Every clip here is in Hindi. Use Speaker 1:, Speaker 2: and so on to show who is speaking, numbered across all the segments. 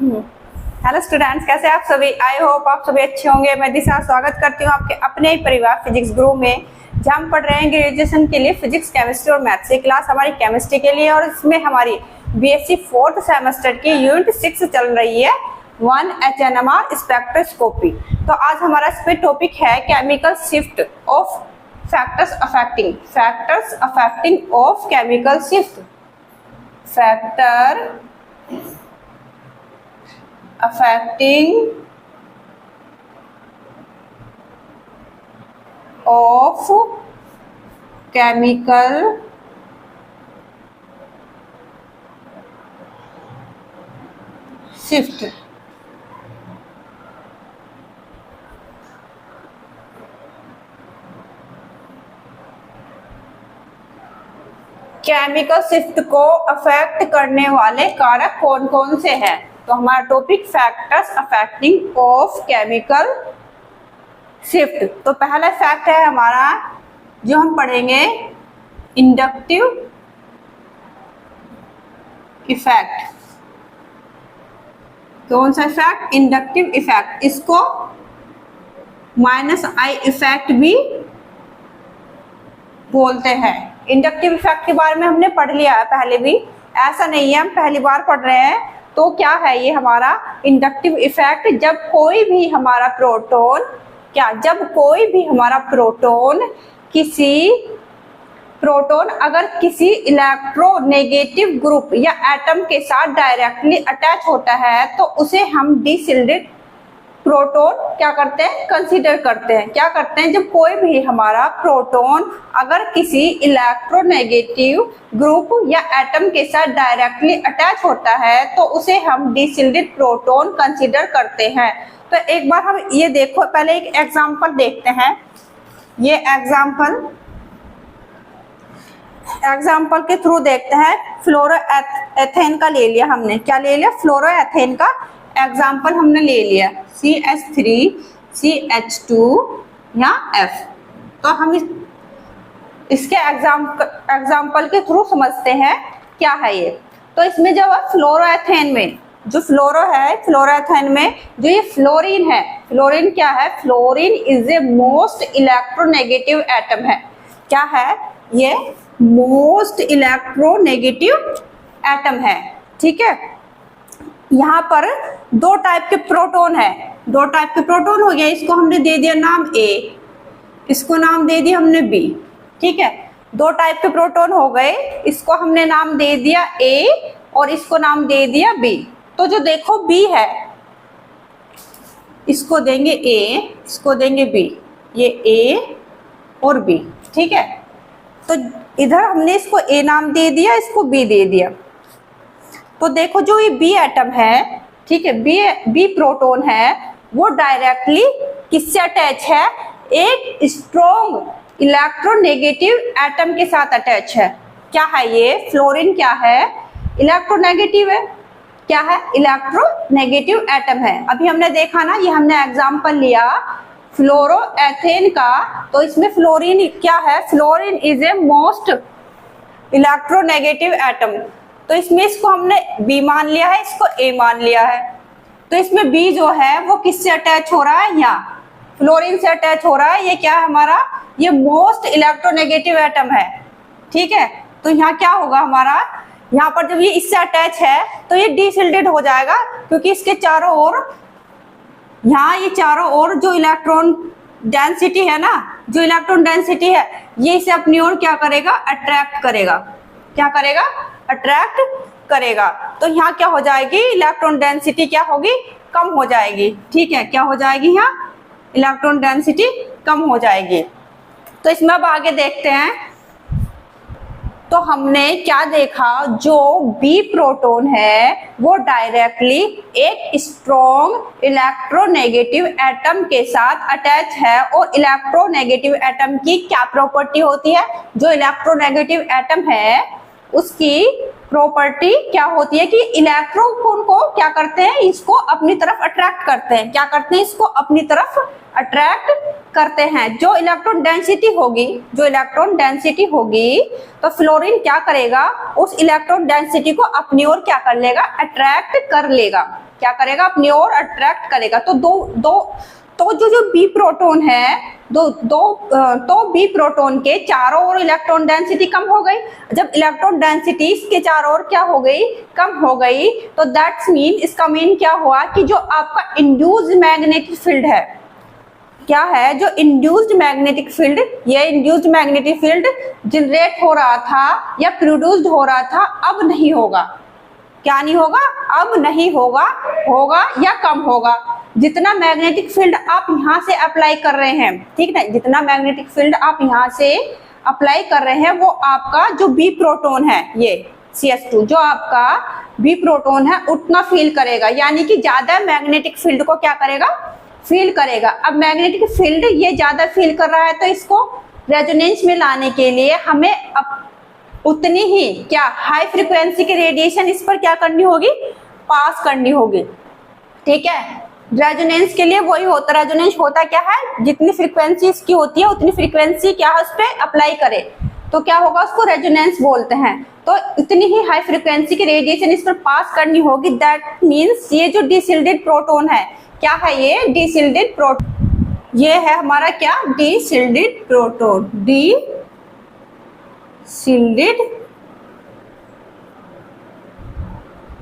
Speaker 1: हेलो स्टूडेंट्स, कैसे आप सभी। आई होप आप सभी अच्छे होंगे। मैं दिशा स्वागत करती हूँ आपके अपने ही परिवार फिजिक्स ग्रुप में, जहाँ हम पढ़ रहे हैं ग्रेजुएशन के लिए फिजिक्स, केमिस्ट्री और मैथ्स। ये क्लास हमारी केमिस्ट्री के लिए और इसमें हमारी बीएससी 4th सेमेस्टर की यूनिट 6 चल रही है 1 HNMR स्पेक्ट्रोस्कोपी। तो आज हमारा इस पे टॉपिक है chemical shift of factors affecting of chemical shift, factor affecting of chemical shift। Chemical shift को अफेक्ट करने वाले कारक कौन कौन से हैं। तो हमारा topic factors affecting of chemical shift. तो पहला फैक्ट है हमारा जो हम पढ़ेंगे इंडक्टिव इफेक्ट। कौन सा इफेक्ट? Inductive effect. इसको -I इफेक्ट भी बोलते हैं। इंडक्टिव इफेक्ट के बारे में हमने पढ़ लिया है पहले भी, ऐसा नहीं है हम पहली बार पढ़ रहे हैं। तो क्या है ये हमारा इंडक्टिव इफेक्ट? जब कोई भी हमारा प्रोटॉन अगर किसी इलेक्ट्रोनेगेटिव ग्रुप या एटम के साथ डायरेक्टली अटैच होता है तो उसे हम डिसिल्डेड प्रोटॉन क्या करते हैं? कंसीडर करते हैं। क्या करते हैं? जब कोई भी हमारा प्रोटॉन अगर किसी इलेक्ट्रोनेगेटिव ग्रुप या एटम के साथ डायरेक्टली अटैच होता है तो उसे हम डिसिल्डेड प्रोटॉन कंसीडर करते हैं। तो एक बार हम ये देखो, पहले एक एग्जांपल देखते हैं। ये एग्जांपल के थ्रू देखते हैं। फ्लोरोएथेन का ले लिया हमने। क्या ले लिया? फ्लोरोएथेन का एग्जाम्पल हमने ले लिया, CH3 CH2 या F। तो हम इसके एग्जाम्पल के थ्रू समझते हैं क्या है ये। तो इसमें जब फ्लोरोएथेन में जो फ्लोरोएथेन में जो ये फ्लोरीन है, फ्लोरीन क्या है? Fluorine is a most electronegative atom है। क्या है ये? मोस्ट इलेक्ट्रोनेगेटिव एटम है। ठीक है, यहाँ पर दो टाइप के प्रोटॉन है। दो टाइप के प्रोटॉन हो गया। इसको हमने दे दिया नाम A, इसको नाम दे दिया हमने B। ठीक है, दो टाइप के प्रोटॉन हो गए। इसको हमने नाम दे दिया A और इसको नाम दे दिया B। तो जो देखो B है, इसको देंगे A, इसको देंगे B। ये A और B। ठीक है, तो इधर हमने इसको A नाम दे दिया, इसको B दे दिया। तो देखो जो ये B एटम है, ठीक है, B प्रोटॉन है, वो डायरेक्टली किससे अटैच है? एक स्ट्रॉन्ग इलेक्ट्रोनेगेटिव एटम के साथ अटैच है। क्या है ये? फ्लोरीन क्या है? इलेक्ट्रोनेगेटिव है। क्या है? इलेक्ट्रोनेगेटिव एटम है। अभी हमने देखा ना, ये हमने एग्जांपल लिया फ्लोरोएथेन का। तो इसमें फ्लोरीन क्या है? Fluorine is a most electronegative atom. तो इसमें इसको हमने B मान लिया है, इसको A मान लिया है। तो इसमें B जो है वो किससे अटैच हो रहा है? यहाँ फ्लोरीन से अटैच हो रहा है। ये क्या है हमारा? ये मोस्ट इलेक्ट्रोनेगेटिव एटम है। ठीक है, तो यहाँ क्या होगा हमारा? यहाँ पर जब ये इससे अटैच है तो ये डिसिल्डेड हो जाएगा, क्योंकि इसके चारों ओर, यहाँ ये चारों ओर जो इलेक्ट्रॉन डेंसिटी है ना, जो इलेक्ट्रॉन डेंसिटी है, ये इसे अपनी ओर क्या करेगा? अट्रैक्ट करेगा। क्या करेगा? अट्रैक्ट करेगा। तो यहाँ क्या हो जाएगी? इलेक्ट्रॉन डेंसिटी क्या होगी? कम हो जाएगी। ठीक है, क्या हो जाएगी? यहाँ इलेक्ट्रॉन डेंसिटी कम हो जाएगी। तो इसमें अब आगे देखते हैं। तो हमने क्या देखा? जो B प्रोटॉन है वो डायरेक्टली एक स्ट्रॉन्ग इलेक्ट्रोनेगेटिव एटम के साथ अटैच है। और इलेक्ट्रोनेगेटिव एटम की क्या प्रॉपर्टी होती है? जो इलेक्ट्रोनेगेटिव एटम है उसकी प्रॉपर्टी क्या होती है कि इलेक्ट्रॉन को क्या करते हैं? इसको अपनी तरफ अट्रैक्ट करते हैं। क्या करते हैं? इसको अपनी तरफ अट्रैक्ट करते हैं। जो इलेक्ट्रॉन डेंसिटी होगी तो फ्लोरीन क्या करेगा? उस इलेक्ट्रॉन डेंसिटी को अपनी ओर क्या कर लेगा? अट्रैक्ट कर लेगा। क्या करेगा, अपनी ओर अट्रैक्ट करेगा। तो जो बी प्रोटोन है, तो बी प्रोटोन के चारों ओर इलेक्ट्रॉन डेंसिटी कम हो गई। जब इलेक्ट्रॉन डेंसिटी इसके चारों ओर क्या हो गई, कम हो गई, तो दैट्स मीन, इसका मीन क्या हुआ कि जो आपका इंड्यूस्ड मैग्नेटिक फील्ड है, क्या है, जो इंड्यूस्ड मैग्नेटिक फील्ड, ये इंड्यूस्ड मैग्नेटिक फील्ड जनरेट हो रहा था या प्रोड्यूस्ड हो रहा था, अब नहीं होगा। क्या नहीं होगा, अब नहीं होगा, होगा या कम होगा। जितना मैग्नेटिक फील्ड आप यहाँ से अप्लाई कर रहे हैं, ठीक है, जितना मैग्नेटिक फील्ड आप यहाँ से अप्लाई कर रहे हैं, वो आपका जो बी प्रोटोन है, ये CS2 जो आपका बी प्रोटोन है, उतना फील करेगा। यानी कि ज्यादा मैग्नेटिक फील्ड को क्या करेगा, फील करेगा। अब मैग्नेटिक फील्ड ये ज्यादा फील कर रहा है, तो इसको रेजोनेंस में लाने के लिए हमें उतनी ही क्या, हाई फ्रीक्वेंसी की रेडिएशन इस पर क्या करनी होगी, पास करनी होगी। ठीक है, रेजोनेंस के लिए वही होता, रेजोनेंस होता क्या है, जितनी फ्रीक्वेंसी इसकी होती है उतनी फ्रीक्वेंसी क्या है उस पर अप्लाई करे, तो क्या होगा, उसको रेजोनेंस बोलते हैं। तो इतनी ही हाई फ्रीक्वेंसी की रेडिएशन इस पर पास करनी होगी। दैट मीन्स ये जो डीसिल्डेड प्रोटोन है, क्या है ये, डीसिल्डेड प्रोटोन, ये है हमारा क्या, डीसिल्डेड प्रोटोन, डीसिल्डेड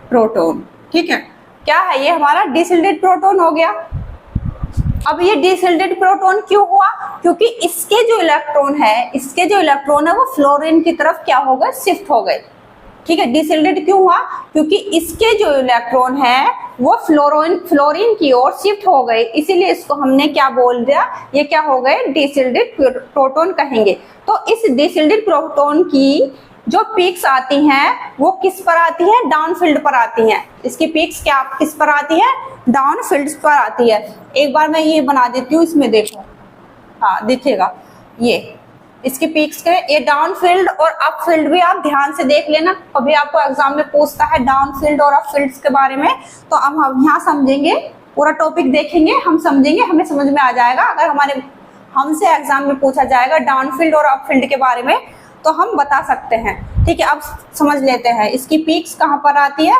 Speaker 1: प्रोटोन। ठीक है, क्या है ये, हमारा डीसिल्डेड प्रोटोन हो गया। अब ये डीसिल्डेड प्रोटोन क्यों हुआ, क्योंकि इसके जो इलेक्ट्रॉन है वो फ्लोरीन की तरफ क्या हो गए, शिफ्ट हो गए। ठीक है, डीसिल्डेड क्यों हुआ, क्योंकि इसके जो इलेक्ट्रॉन है वो फ्लोरीन की ओर शिफ्ट हो गए, इसीलिए इसको हमने क्या बोल दिया, ये क्या हो गए, डीसिल्डेड प्रोटोन कहेंगे। तो इस डीसिल्डेड प्रोटोन की जो पीक्स आती हैं वो किस पर आती है, डाउन फील्ड पर आती हैं। इसकी पीक्स क्या किस पर आती है, डाउन फील्ड पर आती है। एक बार मैं ये बना देती हूँ, इसमें देखो, हाँ दिखेगा, ये इसकी पीक्स के, ये डाउन फील्ड और अप फील्ड भी आप ध्यान से देख लेना, कभी आपको एग्जाम में पूछता है डाउन फील्ड और अप फील्ड्स के बारे में, तो हम यहाँ समझेंगे, पूरा टॉपिक देखेंगे, हम समझेंगे, हमें समझ में आ जाएगा। अगर हमसे एग्जाम में पूछा जाएगा डाउन फील्ड और अप फील्ड के बारे में, तो हम बता सकते हैं। ठीक है, अब समझ लेते हैं इसकी पीक्स कहाँ पर आती है।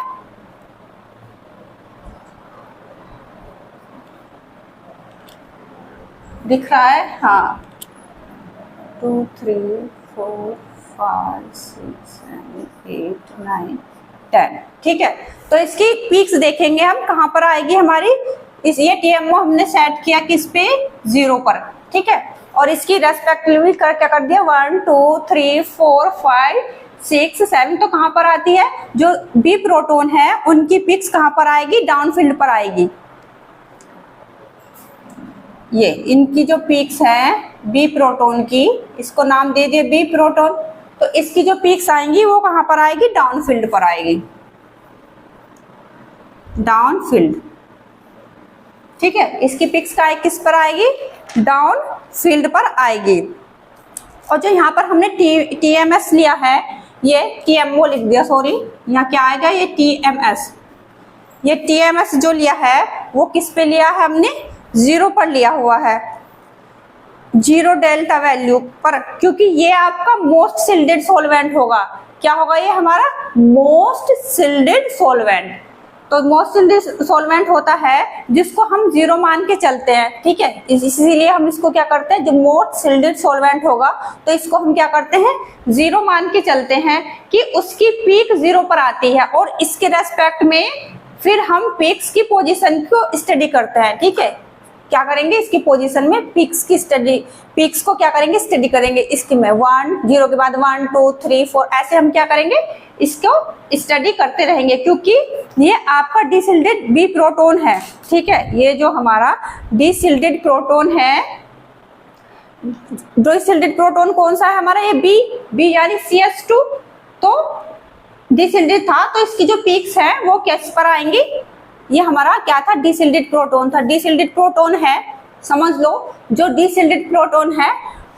Speaker 1: दिख रहा है, हाँ, 2 3 4 5 6 7 8 9 10। ठीक है, तो इसकी पीक्स देखेंगे हम, कहाँ पर आएगी हमारी, ये TMO हमने सेट किया किस पे, 0 पर। ठीक है, और इसकी रेस्पेक्टिवली क्या कर दिया, 1 2 3 4 5 6 7, तो कहाँ पर आती है, जो बी प्रोटोन है उनकी पिक्स कहाँ पर आएगी, डाउन फील्ड पर आएगी। ये इनकी जो पिक्स हैं बी प्रोटोन की, इसको नाम दे दिए बी प्रोटोन, तो इसकी जो पिक्स आएंगी वो कहाँ पर आएगी, डाउन फील्ड पर आएगी, डाउन फील्ड। ठीक है, इसकी पिक्स का किस पर आएगी, डाउन फील्ड पर आएगी। और जो यहाँ पर हमने TMS लिया है, ये TMO लिख दिया, सॉरी, यहाँ क्या आएगा, ये TMS, ये TMS जो लिया है वो किस पे लिया है हमने, 0 पर लिया हुआ है, 0 डेल्टा वैल्यू पर, क्योंकि ये आपका मोस्ट सिल्डेड सॉल्वेंट होगा। क्या होगा, ये हमारा मोस्ट सिल्डेड सॉल्वेंट। तो मोस्ट सिल्डेड सॉल्वेंट होता है जिसको हम 0 मान के चलते हैं। ठीक है, इसीलिए हम इसको क्या करते हैं, जो मोस्ट सिल्डेड सॉल्वेंट होगा तो इसको हम क्या करते हैं, 0 मान के चलते हैं कि उसकी पीक 0 पर आती है, और इसके रेस्पेक्ट में फिर हम पीक्स की पोजीशन को स्टडी करते हैं। ठीक है, क्या करेंगे, इसकी पोजीशन में पीक्स की स्टडी, पीक्स को क्या करेंगे, स्टडी करेंगे। इसकी में 1 0 के बाद 1 2 3 4 ऐसे हम क्या करेंगे, इसको स्टडी करते रहेंगे, क्योंकि ये आपका डीसिल्डेड बी प्रोटोन है। ठीक है, ये जो हमारा डीसिल्डेड प्रोटोन है, डीसिल्डेड प्रोटोन कौन सा है हमारा, ये बी यानी CS2, तो डीसिल्डेड था, तो इसकी जो पीक्स है वो किस पर आएंगी, ये हमारा क्या था, डीसिल्डेड प्रोटोन था। डीसिल्डेड प्रोटोन है, समझ लो, जो डीसिल्डेड प्रोटोन है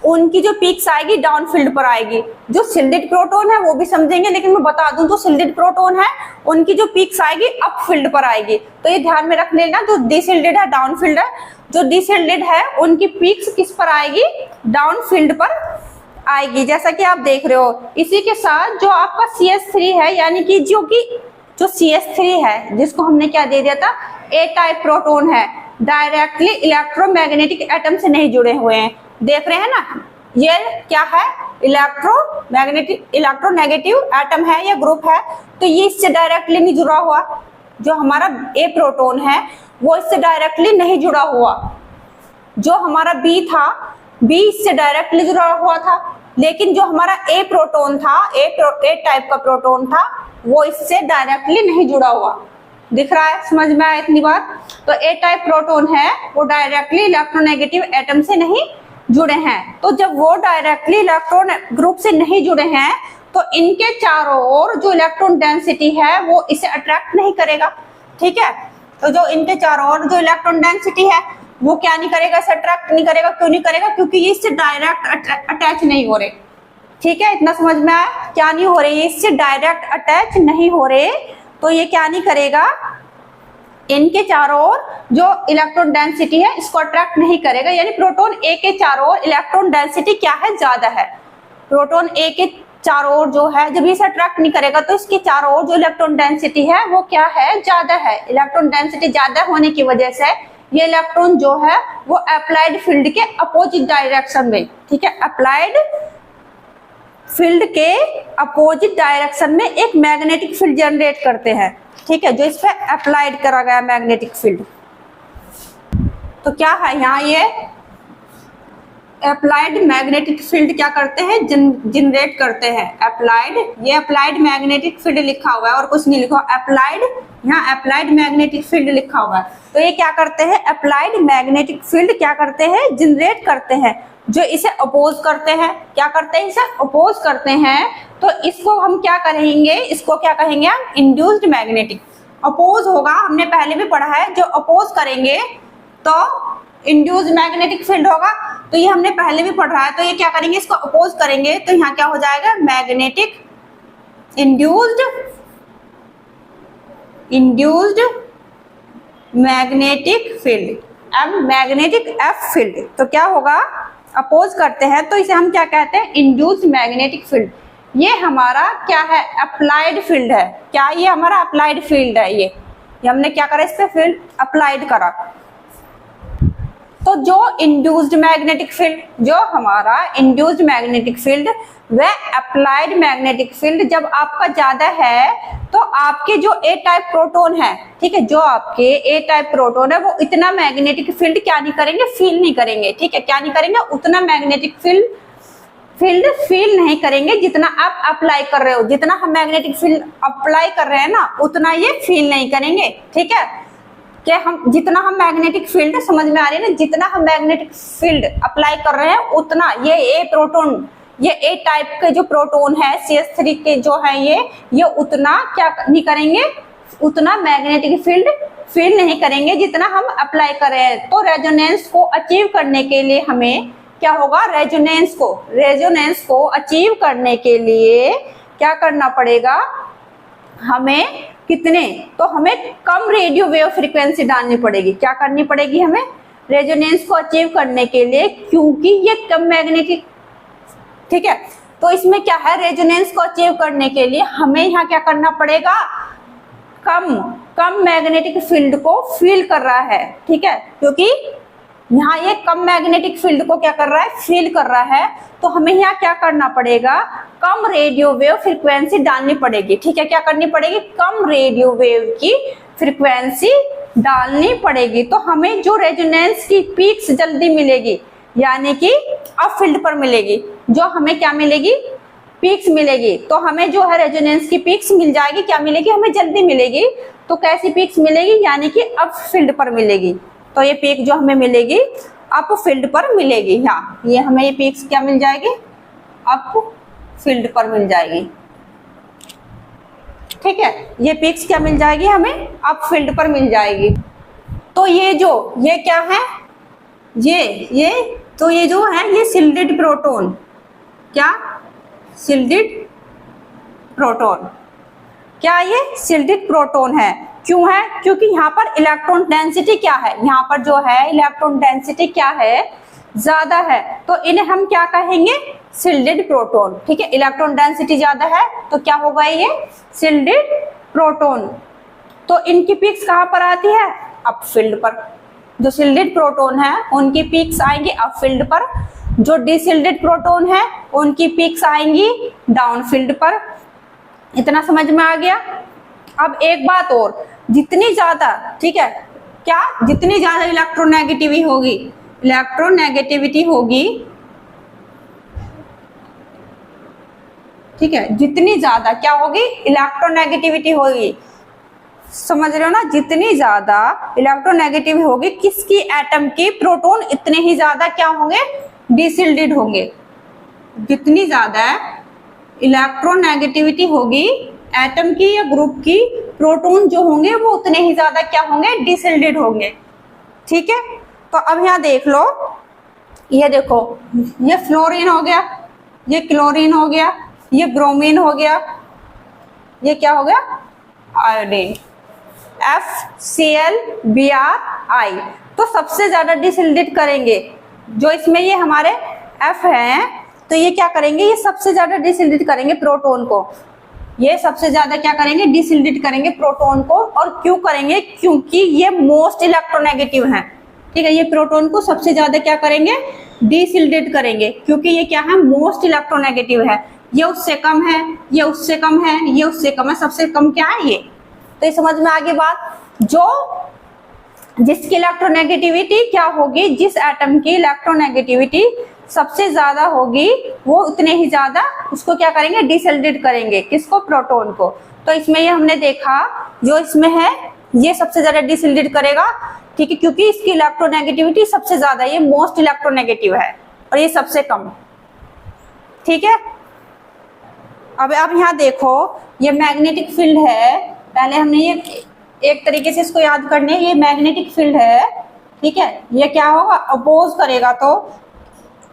Speaker 1: उनकी जो पीक्स आएगी डाउन फील्ड पर आएगी। जो सिल्डेड प्रोटोन है वो भी समझेंगे, लेकिन मैं बता दूं, जो सिल्डेड प्रोटोन है उनकी जो पीक्स आएगी अप फील्ड पर आएगी। तो ये ध्यान में रख लेना, जो डीसिल्डेड है डाउन फील्ड है, जो डीसिल्डेड है उनकी पीक्स किस पर आएगी, डाउन फील्ड पर आएगी, जैसा कि आप देख रहे हो। इसी के साथ जो आपका CS3 है, यानी कि जो CH3 है जिसको हमने क्या दे दिया था, ए टाइप प्रोटॉन है, डायरेक्टली इलेक्ट्रोमैग्नेटिक एटम से नहीं जुड़े हुए हैं। देख रहे हैं ना, ये क्या है, इलेक्ट्रोनेगेटिव एटम है या ग्रुप है, तो ये इससे डायरेक्टली नहीं जुड़ा हुआ। जो हमारा ए प्रोटॉन है वो इससे डायरेक्टली नहीं जुड़ा हुआ। जो हमारा बी था, बी इससे डायरेक्टली जुड़ा हुआ था, लेकिन जो हमारा ए प्रोटॉन था, ए टाइप का प्रोटॉन था, वो इससे डायरेक्टली नहीं जुड़ा हुआ। दिख रहा है, समझ में आया इतनी बात? तो ए टाइप प्रोटॉन है वो डायरेक्टली इलेक्ट्रोनेगेटिव एटम से नहीं जुड़े हैं। तो जब वो डायरेक्टली इलेक्ट्रॉन ग्रुप से नहीं जुड़े हैं तो इनके चारों ओर जो इलेक्ट्रॉन डेंसिटी है वो इसे अट्रैक्ट नहीं करेगा। ठीक है, तो जो इनके चारों ओर जो इलेक्ट्रॉन डेंसिटी है वो क्या नहीं करेगा, इसे अट्रैक्ट नहीं करेगा। क्यों नहीं करेगा? क्योंकि ये इससे डायरेक्ट अटैच नहीं हो रहे। ठीक है, इतना समझ में आया? क्या नहीं हो रहे, ये इससे डायरेक्ट अटैच नहीं हो रहे, तो ये क्या नहीं करेगा, इनके चारों ओर जो इलेक्ट्रॉन डेंसिटी है इसको अट्रैक्ट नहीं करेगा। यानी प्रोटॉन ए के चारों ओर इलेक्ट्रॉन डेंसिटी क्या है, ज्यादा है। प्रोटॉन ए के चारों ओर जो है, जब इसे अट्रैक्ट नहीं करेगा तो इसके चारों ओर जो इलेक्ट्रॉन डेंसिटी है वो क्या है, ज्यादा है। इलेक्ट्रॉन डेंसिटी ज्यादा होने की वजह से ये इलेक्ट्रॉन जो है वो अप्लाइड फील्ड के अपोजिट डायरेक्शन में, ठीक है, अप्लाइड फील्ड के अपोजिट डायरेक्शन में एक मैग्नेटिक फील्ड जनरेट करते हैं। ठीक है, जो इस पे अप्लाइड करा गया मैग्नेटिक फील्ड। तो क्या है यहाँ, ये अप्लाइड मैग्नेटिक फील्ड क्या करते हैं, जनरेट करते हैं। अप्लाइड, ये अप्लाइड मैग्नेटिक फील्ड लिखा हुआ है और कुछ नहीं लिखा, अप्लाइड, यहाँ अप्लाइड मैग्नेटिक फील्ड लिखा हुआ है। तो ये क्या करते हैं, अप्लाइड मैग्नेटिक फील्ड क्या करते हैं, जनरेट करते हैं, जो इसे अपोज करते हैं। क्या करते हैं, इसे अपोज करते हैं। तो इसको हम क्या कहेंगे, इसको क्या कहेंगे हम, इंड्यूस्ड मैग्नेटिक। अपोज होगा, हमने पहले भी पढ़ा है, जो अपोज करेंगे तो इंड्यूस्ड मैग्नेटिक फील्ड होगा। तो ये हमने पहले भी पढ़ा है। तो ये क्या करेंगे, इसको अपोज करेंगे, तो यहाँ क्या हो जाएगा, मैग्नेटिक इंड्यूस्ड मैग्नेटिक फील्ड, अब मैग्नेटिक एफ फील्ड। तो क्या होगा, अपोज करते हैं तो इसे हम क्या कहते हैं, इंड्यूस्ड मैग्नेटिक फील्ड। ये हमारा क्या है, अप्लाइड फील्ड है। क्या ये हमारा अप्लाइड फील्ड है, ये हमने क्या करा, इस पे फील्ड अप्लाइड करा। तो जो इंड्यूस्ड मैग्नेटिक फील्ड, जो हमारा इंड्यूस्ड मैग्नेटिक फील्ड वह अप्लाइड मैग्नेटिक फील्ड जब आपका ज्यादा है, तो आपके जो ए टाइप प्रोटॉन है, ठीक है, जो आपके ए टाइप प्रोटॉन है वो इतना मैग्नेटिक फील्ड क्या नहीं करेंगे, फील नहीं करेंगे। ठीक है, क्या नहीं करेंगे, उतना मैग्नेटिक फील्ड फील नहीं करेंगे जितना आप अप्लाई कर रहे हो। जितना हम मैग्नेटिक फील्ड अप्लाई कर रहे हैं ना, उतना ये फील नहीं करेंगे। ठीक है, कि हम जितना हम मैग्नेटिक फील्ड, समझ में आ रही है ना, जितना हम मैग्नेटिक फील्ड अप्लाई कर रहे हैं उतना ये ए प्रोटॉन, ये ए टाइप के जो प्रोटॉन है CH3 के जो है ये उतना क्या नहीं करेंगे, उतना मैग्नेटिक फील्ड फील नहीं करेंगे जितना हम अप्लाई कर रहे हैं। तो रेजोनेंस को अचीव करने के लिए हमें क्या होगा, रेजोनेंस को अचीव करने के लिए क्या करना पड़ेगा, हमें कितने, तो हमें कम रेडियो वेव फ्रीक्वेंसी डालनी पड़ेगी। क्या करनी पड़ेगी हमें, रेजोनेंस को अचीव करने के लिए, क्योंकि ये कम मैग्नेटिक, ठीक है, तो इसमें क्या है, रेजोनेंस को अचीव करने के लिए हमें यहाँ क्या करना पड़ेगा, कम मैग्नेटिक फील्ड को फील कर रहा है। ठीक है, क्योंकि यहाँ ये कम मैग्नेटिक फील्ड को क्या कर रहा है, फील कर रहा है। तो हमें यहाँ क्या करना पड़ेगा, कम रेडियो वेव फ्रीक्वेंसी डालनी पड़ेगी। ठीक है, क्या करनी पड़ेगी, कम रेडियो वेव की फ्रीक्वेंसी डालनी पड़ेगी। तो हमें जो रेजोनेंस की पीक्स जल्दी मिलेगी, यानी कि अप फील्ड पर मिलेगी, जो हमें क्या मिलेगी, पीक्स मिलेगी। तो हमें जो है रेजोनेंस की पीक्स मिल जाएगी, क्या मिलेगी, हमें जल्दी मिलेगी। तो कैसी पीक्स मिलेगी, यानी कि अप फील्ड पर मिलेगी। तो ये पीक जो हमें मिलेगी अप फील्ड पर मिलेगी। यहाँ ये हमें ये पीक्स क्या मिल जाएगी, अप फील्ड पर मिल जाएगी। ठीक है, ये पीक्स क्या मिल जाएगी हमें, अप फील्ड पर मिल जाएगी। तो ये क्या है, तो ये जो है ये शिल्डेड प्रोटॉन, क्या शिल्डेड प्रोटॉन, क्या ये शिल्डेड प्रोटॉन है। क्यों है, क्योंकि यहाँ पर इलेक्ट्रॉन डेंसिटी क्या है, यहाँ पर जो है इलेक्ट्रॉन डेंसिटी क्या है, ज्यादा है। तो इन्हें हम क्या कहेंगे, शिल्डेड प्रोटॉन। ठीक है, इलेक्ट्रॉन डेंसिटी ज्यादा है तो क्या होगा, ये शिल्डेड प्रोटॉन, तो इनकी पीक्स कहाँ पर आती है? अपफील्ड पर। जो शिल्डेड प्रोटॉन है उनकी पीक्स आएंगी अपफील्ड पर, जो डिशिल्डेड प्रोटॉन है उनकी पीक्स आएंगी डाउनफील्ड पर। इतना समझ में आ गया? अब एक बात और, जितनी ज्यादा, ठीक है, क्या, जितनी ज्यादा इलेक्ट्रोनेगेटिविटी होगी, ठीक है, जितनी ज्यादा क्या होगी? इलेक्ट्रोनेगेटिविटी होगी। समझ रहे हो ना? जितनी ज्यादा इलेक्ट्रोनेगेटिव होगी किसकी? एटम की, प्रोटॉन इतने ही ज्यादा क्या होंगे? डिशिल्डेड होंगे। जितनी ज्यादा इलेक्ट्रोनेगेटिविटी होगी एटम की या ग्रुप की, प्रोटॉन जो होंगे वो उतने ही ज्यादा क्या होंगे? डिशिल्डेड होंगे। ठीक है, तो अब यहाँ देख लो, ये देखो, ये फ्लोरीन हो गया, ये क्लोरीन हो गया, ये ब्रोमीन हो गया, ये क्या हो गया? Iodine, FClBrI। तो सबसे ज्यादा डिशिल्डेड करेंगे जो इसमें ये हमारे F हैं, तो ये क्या करेंगे? ये सबसे ज्यादा डिशिल्डेड करेंगे प्रोटॉन को। ये सबसे ज्यादा क्या करेंगे? डिशिल्डेड करेंगे प्रोटॉन को। और क्यों करेंगे? क्योंकि ये मोस्ट इलेक्ट्रोनेगेटिव हैं। ठीक है, ये प्रोटॉन को सबसे ज्यादा क्या करेंगे? डिशिल्डेड करेंगे, क्योंकि ये क्या है? मोस्ट इलेक्ट्रोनेगेटिव है। ये उससे कम है, ये उससे कम है, ये उससे कम है, सबसे कम क्या है? ये। तो ये समझ में आ गई बात? जिसकी इलेक्ट्रोनेगेटिविटी क्या होगी, जिस एटम की इलेक्ट्रोनेगेटिविटी सबसे ज्यादा होगी, वो उतने ही ज्यादा उसको क्या करेंगे? डिशिल्डेड करेंगे। किसको? प्रोटॉन को। तो इसमें ये हमने देखा, जो इसमें है ये सबसे ज्यादा डिशिल्डेड करेगा, ठीक है, क्योंकि इसकी इलेक्ट्रोनेगेटिविटी सबसे ज्यादा, ये मोस्ट इलेक्ट्रोनेगेटिव है, और ये सबसे कम। ठीक है, अब यहाँ देखो, ये मैग्नेटिक फील्ड है। पहले हमने ये एक तरीके से इसको याद करने, ये मैग्नेटिक फील्ड है। ठीक है, ये क्या होगा? अपोज करेगा, तो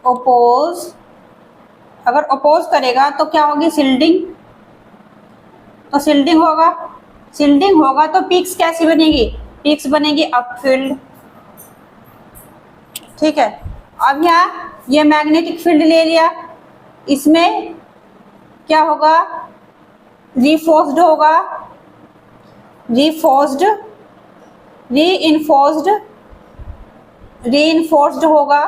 Speaker 1: अपोज, अगर अपोज करेगा तो क्या होगी? शिल्डिंग। तो शिल्डिंग होगा, शिल्डिंग होगा तो पीक्स कैसी बनेगी? पीक्स बनेगी अपफील्ड। ठीक है, अब यहाँ ये मैग्नेटिक फील्ड ले लिया, इसमें क्या होगा? रीफोर्स्ड होगा, रीइंफोर्स्ड होगा।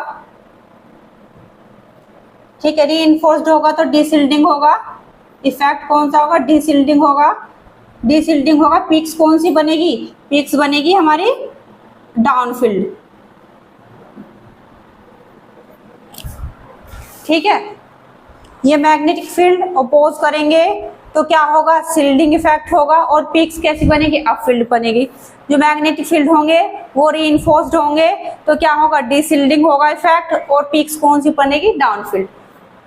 Speaker 1: ठीक है, रीइंफोर्स्ड होगा तो डिशिल्डिंग होगा। इफेक्ट कौन सा होगा? डिशिल्डिंग होगा। डिशिल्डिंग होगा, पीक्स कौन सी बनेगी? पीक्स बनेगी हमारी डाउनफील्ड। ठीक है, ये मैग्नेटिक फील्ड अपोज करेंगे तो क्या होगा? शिल्डिंग इफेक्ट होगा, और पीक्स कैसी बनेगी? अपफील्ड बनेगी। जो मैग्नेटिक फील्ड होंगे वो रीइंफोर्स्ड होंगे तो क्या होगा? डिशिल्डिंग होगा इफेक्ट, और पीक्स कौन सी बनेगी? डाउनफील्ड।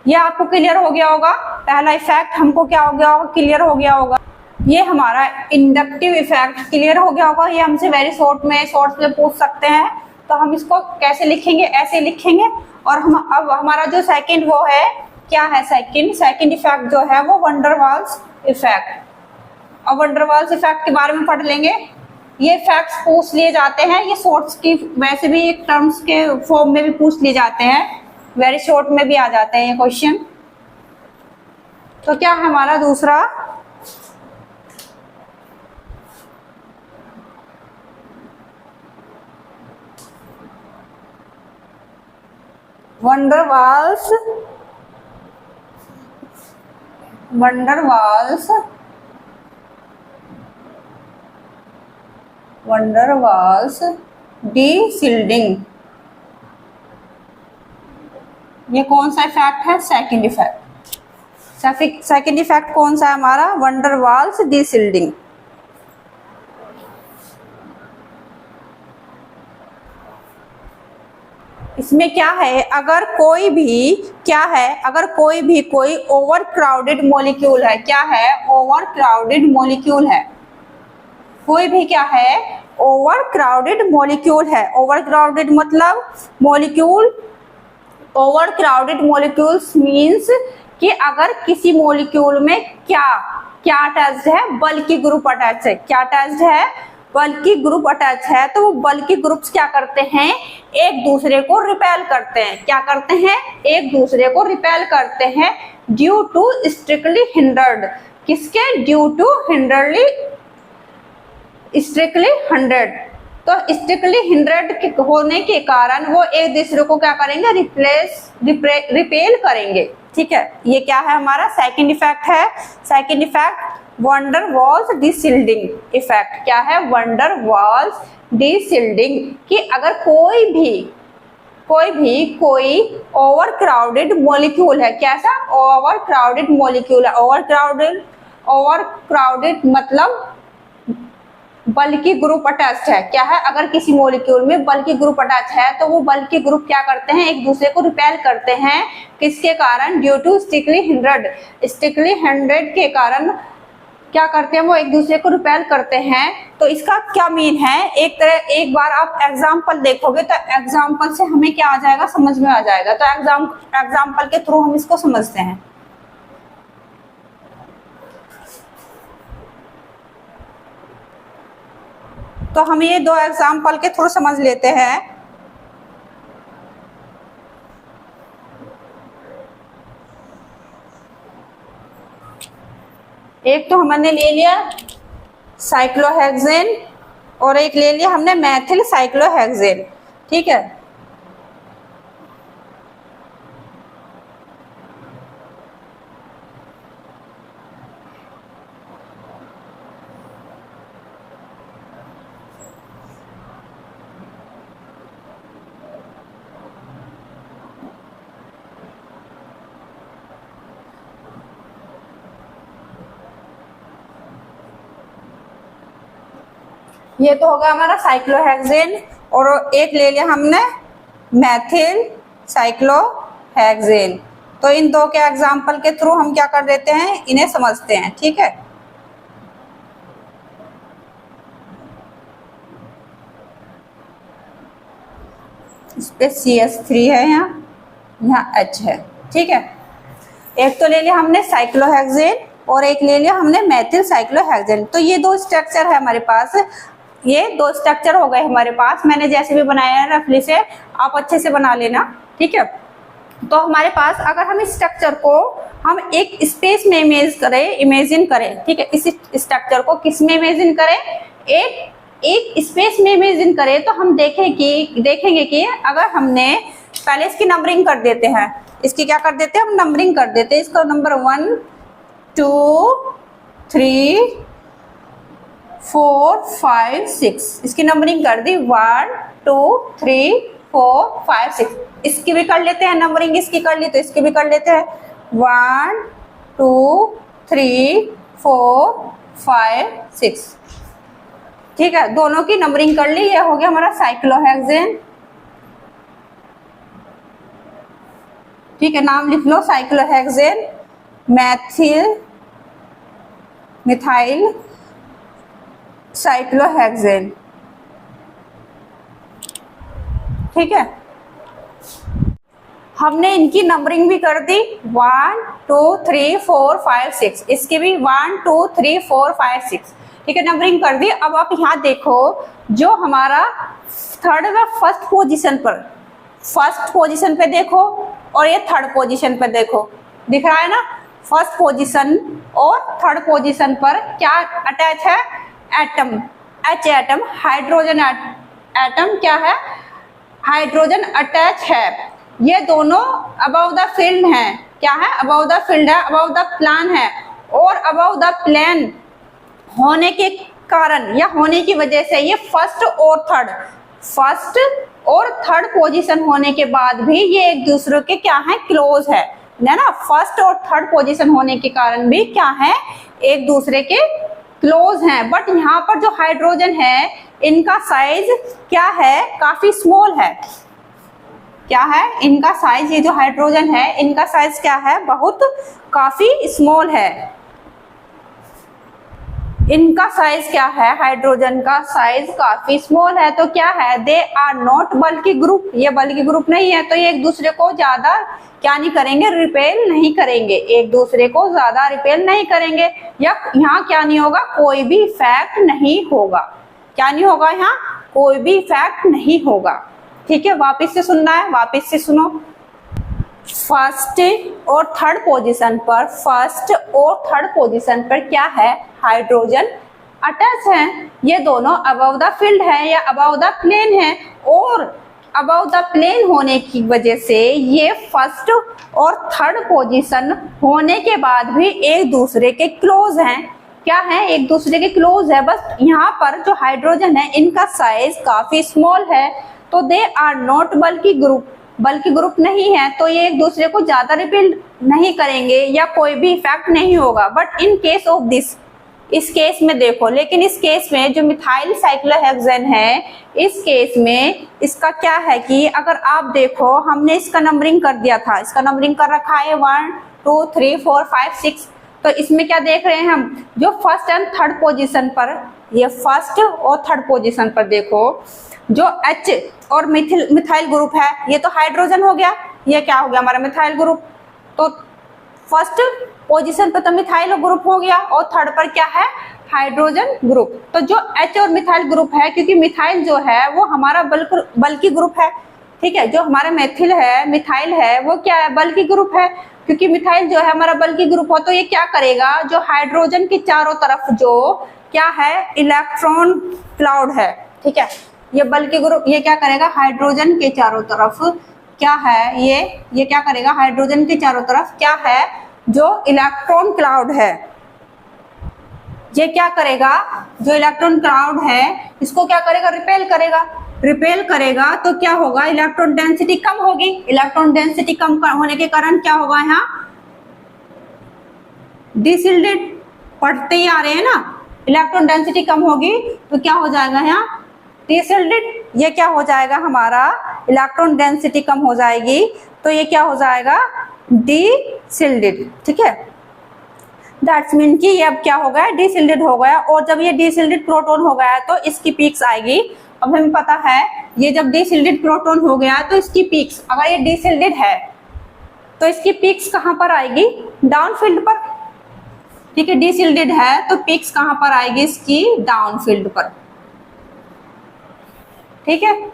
Speaker 1: ये आपको क्लियर हो गया होगा। पहला इफेक्ट हमको क्या हो गया होगा? क्लियर हो गया होगा। ये हमारा इंडक्टिव इफेक्ट क्लियर हो गया होगा। ये हमसे वेरी शॉर्ट में पूछ सकते हैं, तो हम इसको कैसे लिखेंगे? ऐसे लिखेंगे। और हम अब हमारा जो सेकंड वो है, क्या है? सेकंड इफेक्ट जो है वो वंडरवाल्स इफेक्ट। और वंडरवाल्स इफेक्ट के बारे में पढ़ लेंगे। ये फैक्ट्स पूछ लिए जाते हैं, ये शॉर्ट्स की वैसे भी एक टर्म्स के फॉर्म में भी पूछ लिए जाते हैं, वेरी शॉर्ट में भी आ जाते हैं ये क्वेश्चन। तो क्या है हमारा दूसरा? वंडरवाल्स डिशिल्डिंग। ये कौन सा इफेक्ट है? Second effect. सेकंड इफेक्ट कौन सा है हमारा? वंडरवाल्स डिशिल्डिंग। इसमें क्या है? अगर कोई भी कोई ओवर क्राउडेड मॉलिक्यूल है, क्या है? ओवर क्राउडेड मॉलिक्यूल है। कोई भी क्या है? ओवर क्राउडेड मॉलिक्यूल है। ओवर क्राउडेड मतलब molecule, over crowded molecules means कि अगर किसी मॉलिक्यूल में क्या अटैच्ड है? बल्कि ग्रुप अटैच है। क्या अटैच्ड है? बल्कि ग्रुप अटैच है। तो वो बल्कि ग्रुप्स क्या करते हैं? एक दूसरे को रिपेल करते हैं। क्या करते हैं? एक दूसरे को रिपेल करते हैं ड्यू टू स्ट्रिक्टली हिंडर्ड। किसके? ड्यू टू स्ट्रिक्टली 100, तो स्ट्रिक्टली 100 होने के कारण वो एक दूसरे को क्या करेंगे, रिपेल करेंगे। ठीक है, ये क्या है हमारा सेकंड इफेक्ट है। Second effect Van der Waals deshielding effect. क्या है, वंडर वॉल्स डिसिल्डिंग, कि अगर कोई ओवर क्राउडेड मॉलिक्यूल है, कैसा ओवर क्राउडेड मॉलिक्यूल है, ओवर क्राउडेड मतलब बल्कि ग्रुप अटैच्ड है। क्या है, अगर किसी मॉलिक्यूल में बल्कि ग्रुप अटैच है तो वो बल्कि ग्रुप क्या करते हैं, एक दूसरे को रिपेल करते हैं, किसके कारण, ड्यू टू स्ट्रिक्टली 100 के कारण क्या करते हैं, वो एक दूसरे को रिपेल करते हैं। तो इसका क्या मीन है, एक बार आप एग्जाम्पल देखोगे तो एग्जाम्पल से हमें क्या आ जाएगा, समझ में आ जाएगा। तो एग्जाम्पल के थ्रू हम इसको समझते हैं। तो हम ये 2 एग्जाम्पल के थ्रू समझ लेते हैं। एक तो हमने ले लिया साइक्लोहेक्सेन और एक ले लिया हमने मेथिल साइक्लोहेक्सेन। ठीक है, ये तो होगा हमारा साइक्लोहेक्सेन और एक ले लिया हमने मेथिल साइक्लोहेक्सेन। तो इन 2 के एग्जाम्पल के थ्रू हम क्या कर देते हैं, इन्हें समझते हैं। ठीक है, इस पे CH3 है, यहाँ H है। ठीक है, एक तो ले लिया हमने साइक्लोहेक्सेन और एक ले लिया हमने मेथिल साइक्लोहेक्सेन। तो ये 2 स्ट्रक्चर है हमारे पास, ये 2 स्ट्रक्चर हो गए हमारे पास। मैंने जैसे भी बनाया है रफली से, आप अच्छे से बना लेना। ठीक है, तो हमारे पास अगर हम इस स्ट्रक्चर को हम एक स्पेस में इमेजिन करें, ठीक है, इस स्ट्रक्चर को किस में इमेजिन करें, एक स्पेस में इमेजिन करें, तो हम देखेंगे कि अगर हमने पहले इसकी नंबरिंग कर देते हैं, इसकी क्या कर देते हैं, हम नंबरिंग कर देते हैं। इसका नंबर 1 2 3 4 5 6, इसकी नंबरिंग कर दी 1 2 3 4 5 6। इसकी भी कर लेते हैं नंबरिंग, इसकी कर ली तो इसकी भी कर लेते हैं 1 2 3 4 5 6। ठीक है, दोनों की नंबरिंग कर ली। ये हो गया हमारा साइक्लोहेक्सेन। ठीक है, नाम लिख लो साइक्लोहेक्सेन, मिथाइल साइक्लोहेक्सेन। ठीक है, हमने इनकी नंबरिंग भी कर दी 1 2 3 4 5 6, इसकी भी 1 2 3 4 5 6। ठीक है, नंबरिंग कर दी। अब आप यहाँ देखो, जो हमारा थर्ड व फर्स्ट पोजीशन पे देखो और ये थर्ड पोजीशन पे देखो, दिख रहा है ना। फर्स्ट पोजीशन और थर्ड पोजीशन पर क्या अटैच है, atom, H atom, hydrogen atom क्या है, हाइड्रोजन अटैच है। ये दोनों अबव द फील्ड हैं, क्या है, अबव द फील्ड है, अबव द प्लान है। और अबव द प्लेन होने के कारण या होने की वजह से ये फर्स्ट और थर्ड पोजीशन होने के बाद भी ये एक दूसरे के क्या है, क्लोज है ना। फर्स्ट और थर्ड पोजीशन होने के कारण भी क्या है, एक दूसरे के क्लोज हैं। बट यहाँ पर जो हाइड्रोजन है, इनका साइज क्या है, काफी स्मॉल है। क्या है इनका साइज, ये जो हाइड्रोजन है इनका साइज क्या है, बहुत काफी स्मॉल है। इनका साइज क्या है, हाइड्रोजन का साइज काफी स्मॉल है। तो क्या है, दे आर नॉट बल्कि ग्रुप, ये बल्कि ग्रुप नहीं है। तो ये एक दूसरे को ज्यादा क्या नहीं करेंगे, रिपेल नहीं करेंगे, एक दूसरे को ज्यादा रिपेल नहीं करेंगे। या यहाँ क्या नहीं होगा, कोई भी इफेक्ट नहीं होगा। क्या नहीं होगा, यहाँ कोई भी इफेक्ट नहीं होगा। ठीक है, वापिस से सुनना है, वापिस से सुनो। फर्स्ट और थर्ड पोजीशन पर क्या है, हाइड्रोजन अटैच हैं, ये दोनों अबव द फील्ड है या अबव द प्लेन है, और अबव द प्लेन होने की वजह से ये फर्स्ट और थर्ड पोजीशन होने के बाद भी एक दूसरे के क्लोज हैं। क्या है? एक दूसरे के क्लोज है। बस यहाँ पर जो हाइड्रोजन है इनका साइज काफी स्मॉल है, तो दे आर नॉट बल्कि ग्रुप नहीं है, तो ये एक दूसरे को ज्यादा रिपील नहीं करेंगे या कोई भी इफेक्ट नहीं होगा। But in case of this, इस केस में देखो, लेकिन इस केस में जो मिथाइल साइक्लोहेक्सेन है, इस केस में इसका क्या है कि अगर आप देखो, हमने इसका नंबरिंग कर दिया था, इसका नंबरिंग कर रखा है 1 2 3 4 5 6। तो इसमें क्या देख रहे हैं हम, जो फर्स्ट एंड थर्ड पोजीशन पर, ये फर्स्ट और थर्ड पोजीशन पर देखो, जो H और मिथाइल ग्रुप है, ये तो हाइड्रोजन हो गया, ये क्या हो गया हमारा मिथाइल ग्रुप। तो फर्स्ट पोजीशन पर तो मिथाइल ग्रुप हो गया और थर्ड पर क्या है? Hydrogen group. तो जो H और मिथाइल ग्रुप है, क्योंकि मिथाइल जो है वो हमारा बल्कि ग्रुप है, ठीक है, जो हमारा मिथाइल है वो क्या है? बल्कि ग्रुप है। क्योंकि मिथाइल जो है हमारा बल्कि ग्रुप हो, तो ये क्या करेगा? जो हाइड्रोजन के चारों तरफ जो क्या है? इलेक्ट्रॉन क्लाउड है, ठीक है, ये बल्कि ग्रुप, ये क्या करेगा? हाइड्रोजन के चारों तरफ क्या है? ये क्या करेगा? हाइड्रोजन के चारों तरफ क्या है? जो इलेक्ट्रॉन क्लाउड है, ये क्या करेगा? जो इलेक्ट्रॉन क्लाउड है इसको क्या करेगा? रिपेल करेगा। तो क्या होगा? इलेक्ट्रॉन डेंसिटी कम होगी। इलेक्ट्रॉन डेंसिटी कम होने के कारण क्या होगा? यहाँ डिसिल्डेड पढ़ते ही आ रहे हैं ना, इलेक्ट्रॉन डेंसिटी कम होगी तो क्या हो जाएगा? यहाँ डिसिल्डेड। ये क्या हो जाएगा? हमारा इलेक्ट्रॉन डेंसिटी कम हो जाएगी, तो ये क्या हो जाएगा? डिसिल्डेड, ठीक है। दैट्स मीन कि ये अब क्या हो गया? डिसिल्डेड हो गया। और जब ये डिसिल्डेड प्रोटॉन हो गया तो इसकी पीक्स आएगी। अब हमें पता है ये जब डिसिल्डेड प्रोटॉन हो गया तो इसकी पीक्स, अगर ये डिसिल्डेड है तो इसकी पीक्स कहाँ पर आएगी? डाउन फील्ड पर, ठीक है। डिसिल्डेड है तो पीक्स कहाँ पर आएगी इसकी? डाउन फील्ड पर, ठीक है।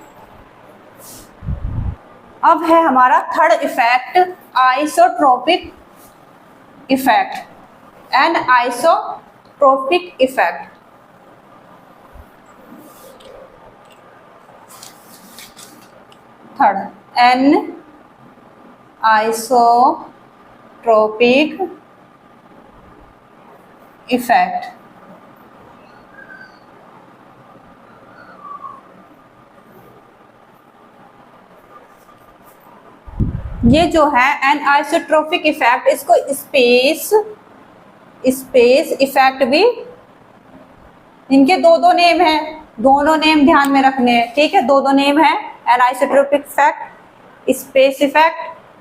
Speaker 1: अब है हमारा third effect, isotropic effect and isotropic effect. Third, anisotropic effect. ये जो है एन आइसोट्रोपिक इफेक्ट, इसको स्पेस इफेक्ट भी, इनके दो नेम है, दोनों नेम ध्यान में रखने हैं, ठीक है। दो नेम है, anisotropic effect, space effect,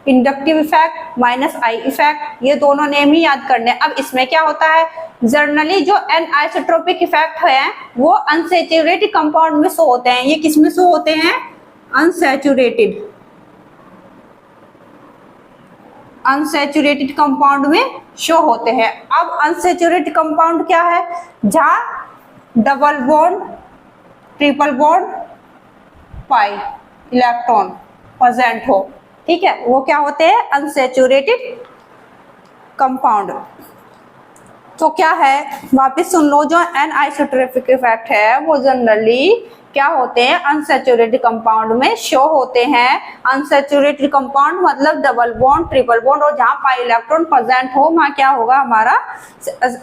Speaker 1: inductive effect, -I effect, ये दोनों नेम ही याद करने। अब इसमें क्या होता है? जनरली जो एन आइसोट्रोपिक इफेक्ट है वो अनसैचुरेटेड कंपाउंड में शो होते हैं। ये किस में शो होते हैं? अनसैचुरेटेड कंपाउंड में शो होते हैं। अब अनसैचुरेटेड कंपाउंड क्या है? जहाँ double bond, triple bond, pi electron present हो, ठीक है, वो क्या होते हैं? Unsaturated compound. तो क्या है? वापस सुन लो, जो एन आइसोट्रोपिक इफेक्ट है वो जनरली क्या होते हैं? अनसैचुरेटेड कंपाउंड में शो होते हैं। अनसैचुरेटेड कंपाउंड मतलब डबल बॉन्ड, ट्रिपल बॉन्ड, और जहां पाई इलेक्ट्रॉन प्रेजेंट हो वहां क्या होगा? हमारा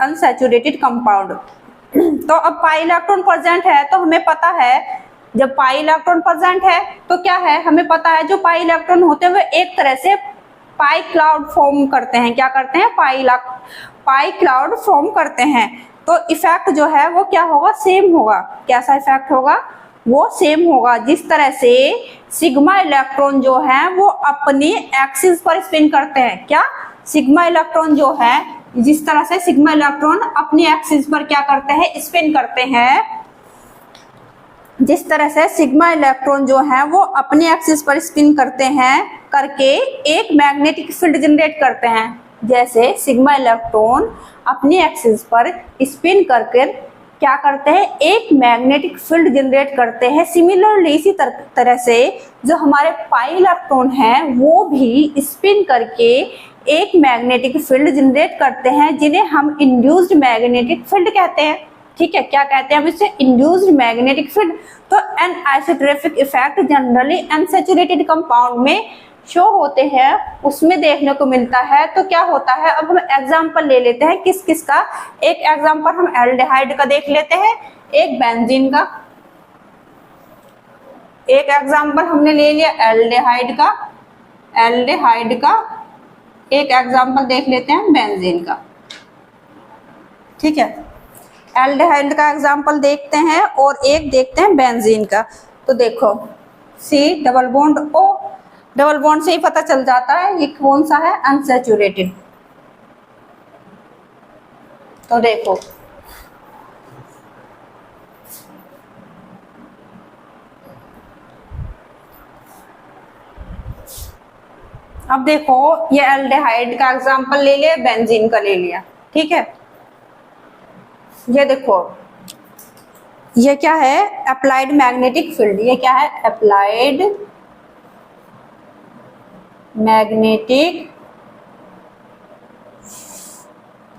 Speaker 1: अनसैचुरेटेड कंपाउंड। तो अब पाई इलेक्ट्रॉन प्रेजेंट है तो हमें पता है, जब पाई इलेक्ट्रॉन प्रेजेंट है तो क्या है? हमें पता है जो पाई इलेक्ट्रॉन होते हैं वो एक तरह से पाई क्लाउड फॉर्म करते हैं। क्या करते हैं? पाई क्लाउड फॉर्म करते हैं। तो इफेक्ट जो है वो क्या होगा? सेम होगा। कैसा इफेक्ट होगा? वो सेम होगा। जिस तरह से सिग्मा इलेक्ट्रॉन जो है वो अपनी एक्सिस पर स्पिन करते हैं। क्या? सिग्मा इलेक्ट्रॉन जो है, जिस तरह से सिग्मा इलेक्ट्रॉन अपनी एक्सिस पर क्या करते हैं? स्पिन करते हैं। जिस तरह से सिग्मा इलेक्ट्रॉन जो है वो अपनी एक्सिस पर स्पिन करते हैं, करके एक मैग्नेटिक फील्ड जनरेट करते हैं। जैसे सिग्मा इलेक्ट्रॉन अपनी एक्सिस पर स्पिन करके क्या करते हैं? एक मैग्नेटिक फील्ड जनरेट करते हैं। सिमिलरली इसी तरह से जो हमारे पाई इलेक्ट्रॉन हैं वो भी स्पिन करके एक मैग्नेटिक फील्ड जनरेट करते हैं, जिन्हें हम इंड्यूस्ड मैग्नेटिक फील्ड कहते हैं। ठीक है, क्या कहते हैं हम इसे, इंड्यूस्ड मैग्नेटिक फील्ड। तो anisotropic effect generally unsaturated compound में शो होते हैं, उसमें देखने को मिलता है। तो क्या होता है, अब हम एग्जांपल ले लेते हैं किस किस का। एक एग्जांपल हम एल्डिहाइड का देख लेते हैं, एक बेंजीन का। एक एग्जांपल हमने ले लिया एल्डिहाइड का, एक एग्जांपल देख लेते हैं बेंजीन का। ठीक है, एल्डिहाइड का एग्जांपल देखते हैं और एक देखते हैं बेंजीन का। तो देखो C double bond O, double bond से ही पता चल जाता है ये कौन सा है, अनसैचुरेटेड। तो देखो अब देखो ये एल्डिहाइड का एग्जांपल ले लिया, बेंजीन का ले लिया। ठीक है, ये देखो ये क्या है, अप्लाइड मैग्नेटिक फील्ड। ये क्या है, अप्लाइड मैग्नेटिक